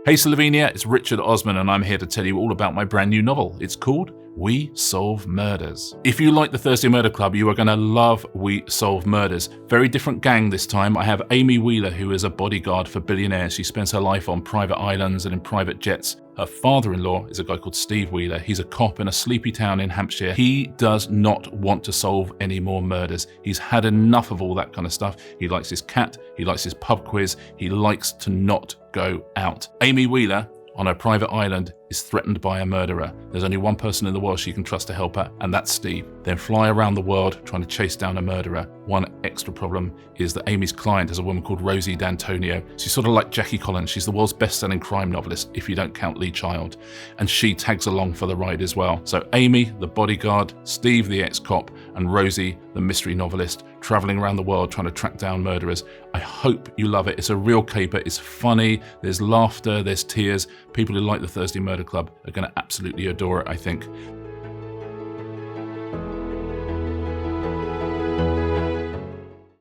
Hey Slovenia, it's Richarda Osman and I'm here to tell you all about my brand new novel. It's called We Solve Murders. If you like the Thursday Murder Club, you are going to love We Solve Murders. Very different gang this time. I have Amy Wheeler, who is a bodyguard for billionaires. She spends her life on private islands and in private jets. Her father-in-law is a guy called Steve Wheeler. He's a cop in a sleepy town in Hampshire. He does not want to solve any more murders. He's had enough of all that kind of stuff. He likes his cat. He likes his pub quiz. He likes to not go out. Amy Wheeler, on her private island, is threatened by a murderer. There's only one person in the world she can trust to help her, and that's Steve. Then fly around the world trying to chase down a murderer. One extra problem is that Amy's client is a woman called Rosie D'Antonio. She's sort of like Jackie Collins. She's the world's best-selling crime novelist, if you don't count Lee Child. And she tags along for the ride as well. So Amy, the bodyguard, Steve, the ex-cop, and Rosie, the mystery novelist, traveling around the world trying to track down murderers. I hope you love it. It's a real caper. It's funny. There's laughter. There's tears. People who like the Thursday Murder Club are going to absolutely adore it, I think.